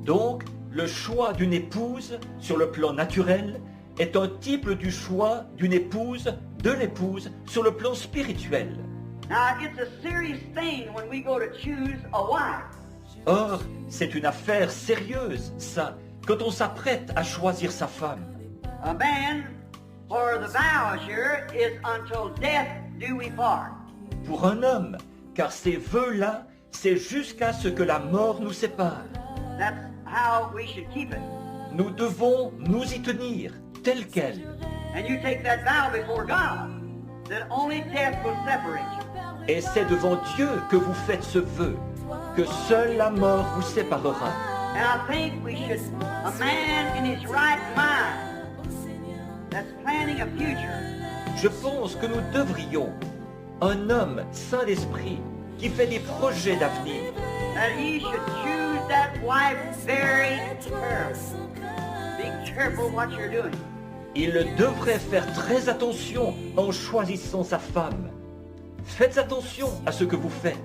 Donc, le choix d'une épouse sur le plan naturel est un type du choix d'une épouse, de l'épouse, sur le plan spirituel. Now, it's a serious thing when we go to choose a wife. Or, c'est une affaire sérieuse, ça, quand on s'apprête à choisir sa femme. A man, for the vow here, is until death do we part. Pour un homme, car ces vœux-là, c'est jusqu'à ce que la mort nous sépare. That's how we should keep it. Nous devons nous y tenir, tel quel. And you take that vow before God, that only death will separate you. Et c'est devant Dieu que vous faites ce vœu, que seule la mort vous séparera. And I think we should, a man in his right mind, that's planning a future, Je pense que nous devrions, un homme saint d'esprit, qui fait des projets d'avenir, that he should choose that wife very carefully. Be careful what you're doing. il devrait faire très attention en choisissant sa femme. Faites attention à ce que vous faites.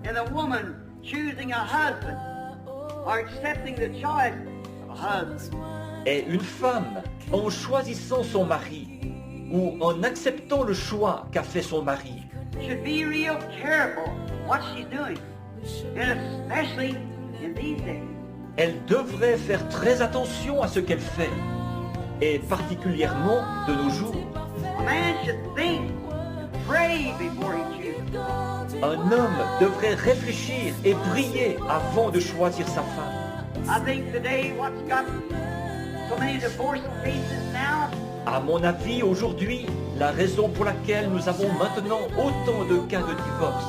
And a woman choosing a husband or accepting the choice of a husband. Et une femme, en choisissant son mari, ou en acceptant le choix qu'a fait son mari, Should be real careful what she's doing, and especially in these days. elle devrait faire très attention à ce qu'elle fait, et particulièrement de nos jours. A man should think and pray before he chooses. Un homme devrait réfléchir et prier avant de choisir sa femme. I think today what's got so many divorce cases now, À mon avis, aujourd'hui, la raison pour laquelle nous avons maintenant autant de cas de divorce,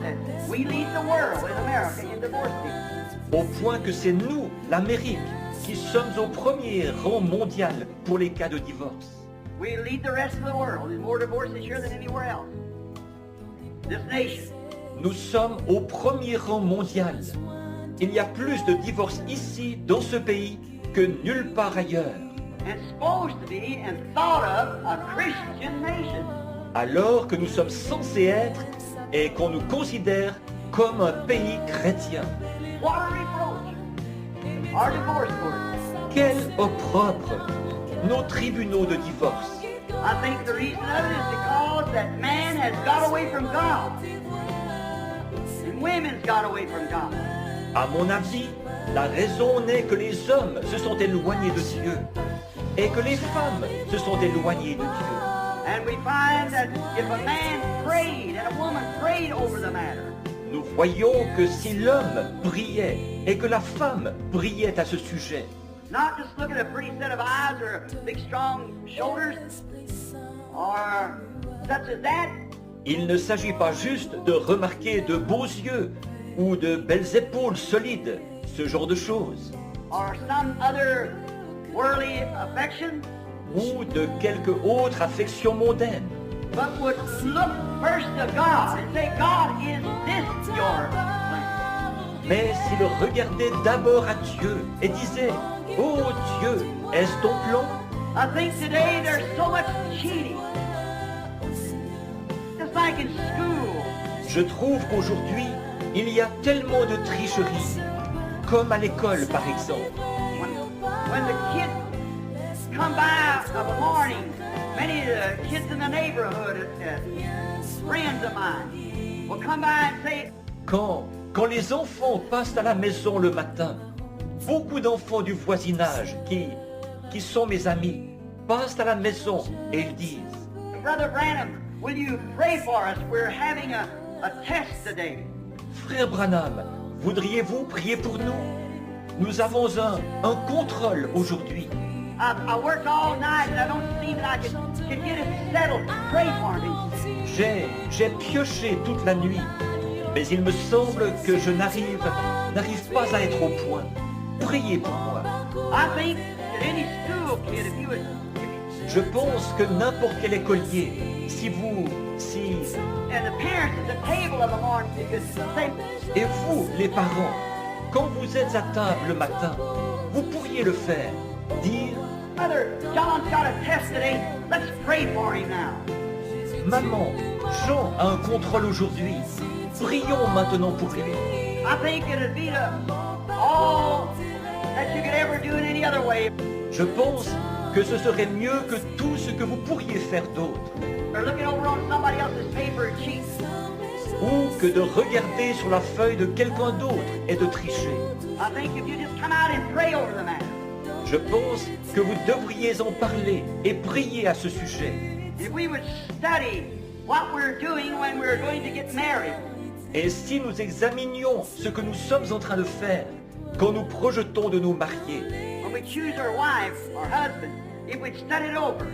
that we lead the world in America in divorce cases. au point que c'est nous, l'Amérique, qui sommes au premier rang mondial pour les cas de divorce. We lead the rest of the world. There's more divorces here than anywhere else. This nation. Nous sommes au premier rang mondial. Il y a plus de divorces ici, dans ce pays, que nulle part ailleurs. And supposed to be and thought of a Christian nation. Alors que nous sommes censés être et qu'on nous considère comme un pays chrétien. What a reproach. Our divorce court. Quel opprobre! Nos tribunaux de divorce. I think the reason of it is because that man has got away from God. And women's got away from God. À mon avis, la raison n'est que les hommes se sont éloignés de Dieu et que les femmes se sont éloignées de Dieu. And we find that if a man prayed and a woman prayed over the matter, Nous voyons que si l'homme priait et que la femme priait à ce sujet, not just look at a pretty set of eyes or big strong shoulders or such as that, il ne s'agit pas juste de remarquer de beaux yeux ou de belles épaules solides, ce genre de choses, or some other worldly affection, ou de quelque autre affection mondaine, but would look first to God and say, God, is this your plan? mais s'il regardait d'abord à Dieu et disait, « Oh Dieu, est-ce ton plan ?» I think today there's so much cheating. Just like in school, Je trouve qu'aujourd'hui, il y a tellement de tricheries, comme à l'école par exemple. when the kids come by of a morning, many of the kids in the neighborhood, friends of mine, will come by and say, Quand les enfants passent à la maison le matin, beaucoup d'enfants du voisinage qui sont mes amis passent à la maison et ils disent, Brother Branham, will you pray for us? We're having a test today. Frère Branham, voudriez-vous prier pour nous? Nous avons un contrôle aujourd'hui. I worked all night and I don't seem like I can get it settled. Pray for me. J'ai pioché toute la nuit, mais il me semble que je n'arrive pas à être au point. Priez pour moi. I think that any school kid, if you would, Je pense que n'importe quel écolier, and the parents at the table of the morning, you could say, et vous, les parents, quand vous êtes à table le matin, vous pourriez le faire, dire, Brother, John's got a test today. Let's pray for him now. Maman, Jean a un contrôle aujourd'hui, prions maintenant pour lui. I think it'd be to all way. Je pense que ce serait mieux que tout ce que vous pourriez faire d'autre, Or looking over on somebody else's paper and cheating. ou que de regarder sur la feuille de quelqu'un d'autre et de tricher. I think if you just come out and pray over the matter, Je pense que vous devriez en parler et prier à ce sujet. if we would study what we're doing when we're going to get married, Et si nous examinions ce que nous sommes en train de faire quand nous projetons de nous marier, when we choose our wife or husband, if we'd study it over,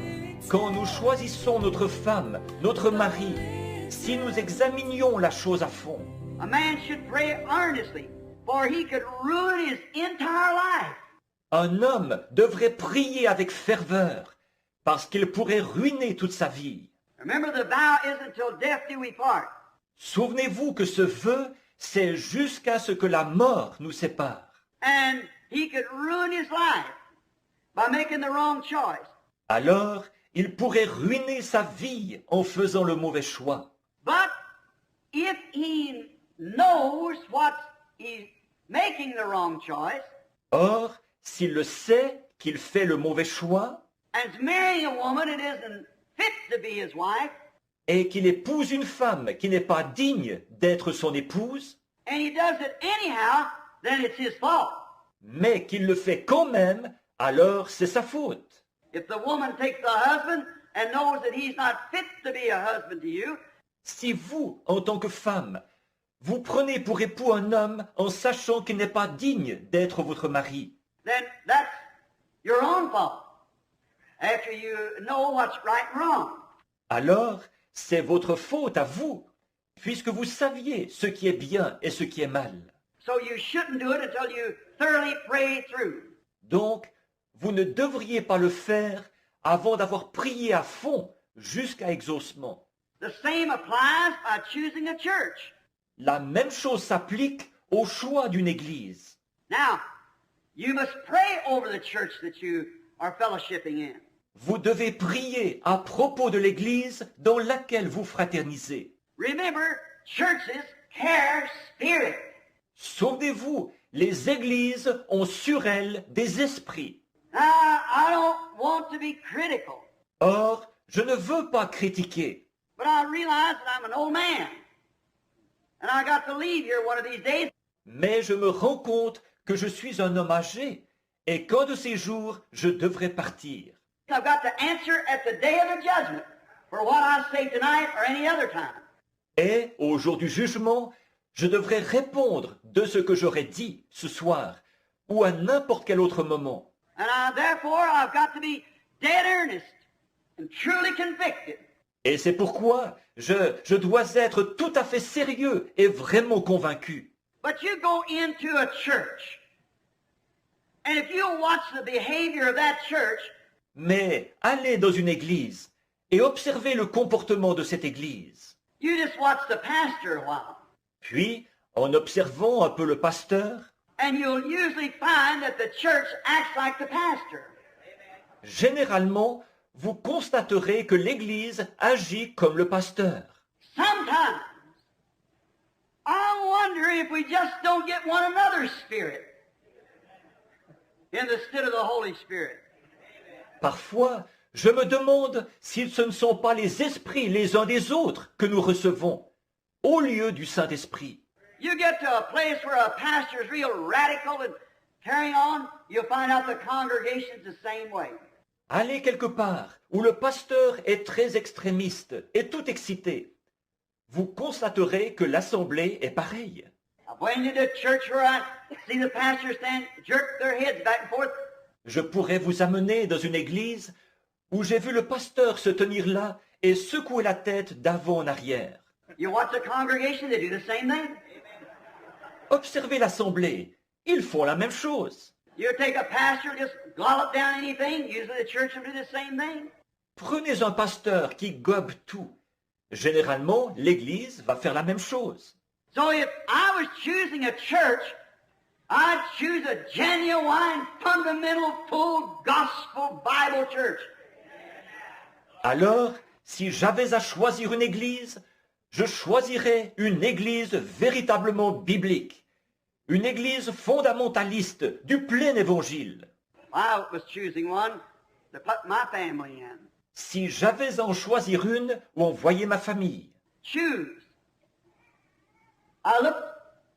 quand nous choisissons notre femme, notre mari, si nous examinions la chose à fond, a man should pray earnestly, for he could ruin his entire life. un homme devrait prier avec ferveur parce qu'il pourrait ruiner toute sa vie. Remember, the vow isn't till death do we part. Souvenez-vous que ce vœu, c'est jusqu'à ce que la mort nous sépare. And he could ruin his life by making the wrong choice. Alors, il pourrait ruiner sa vie en faisant le mauvais choix. But if he knows what he's making the wrong choice, Or, s'il le sait qu'il fait le mauvais choix and is marrying a woman that isn't fit to be his wife, et qu'il épouse une femme qui n'est pas digne d'être son épouse, and he does it anyhow, then it's his fault. mais qu'il le fait quand même, alors c'est sa faute. If the woman takes the husband and knows that he's not fit to be a husband to you, Si vous, en tant que femme, vous prenez pour époux un homme en sachant qu'il n'est pas digne d'être votre mari, then that's your own fault. After you know what's right and wrong. alors c'est votre faute à vous, puisque vous saviez ce qui est bien et ce qui est mal. So you shouldn't do it until you thoroughly pray through. Donc, vous ne devriez pas le faire avant d'avoir prié à fond jusqu'à exaucement. The same applies by choosing a church. La même chose s'applique au choix d'une église. Now, you must pray over the church that you are fellowshipping in. Vous devez prier à propos de l'église dans laquelle vous fraternisez. Remember, churches carry spirit. Souvenez-vous, les églises ont sur elles des esprits. Now, I don't want to be critical, Or, je ne veux pas critiquer, but I realize that I'm an old man. And I got to leave here one of these days. mais je me rends compte que je suis un homme âgé et qu'un de ces jours, je devrais partir. I've got to answer at the day of the judgment for what I say tonight or any other time. Et, au jour du jugement, je devrais répondre de ce que j'aurais dit ce soir ou à n'importe quel autre moment. Therefore, I've got to be dead earnest and truly convicted. Et c'est pourquoi je dois être tout à fait sérieux et vraiment convaincu. But you go into a church, and if you watch the behavior of that church, Mais allez dans une église et observez le comportement de cette église. you just watch the pastor a while, Puis, en observant un peu le pasteur, and you'll usually find that the church acts like the pastor. généralement, vous constaterez que l'église agit comme le pasteur. Sometimes, I wonder if we just don't get one another's spirit instead of the Holy Spirit. Parfois, je me demande si ce ne sont pas les esprits les uns des autres que nous recevons, au lieu du Saint-Esprit. You get to a place where a pastor is real radical and carrying on, you'll find out the congregation's the same way. Allez quelque part où le pasteur est très extrémiste et tout excité. Vous constaterez que l'assemblée est pareille. I've went into the church where I see the pastors stand, jerk their heads back and forth. Je pourrais vous amener dans une église où j'ai vu le pasteur se tenir là et secouer la tête d'avant en arrière. You watch the congregation, they do the same thing. Observez l'assemblée, ils font la même chose. You take a pastor, just gollop down anything, usually the church will do the same thing. Prenez un pasteur qui gobe tout. Généralement, l'église va faire la même chose. So if I was choosing a church, I'd choose a genuine, fundamental, full gospel Bible church. Alors, si j'avais à choisir une église, je choisirais une église véritablement biblique, une église fondamentaliste du plein évangile. I was choosing one to put my family in. Si j'avais à en choisir une où envoyer ma famille. Choose. I looked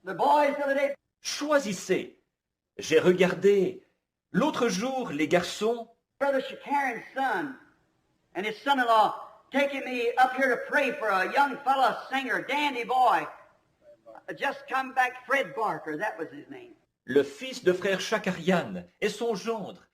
the boys the other day. Choisissez. J'ai regardé l'autre jour les garçons, Brother Shakaran's son and his son-in-law taking me up here to pray for a young fellow singer, dandy boy. Just come back, Fred Barker, that was his name. le fils de frère Chakarian et son gendre,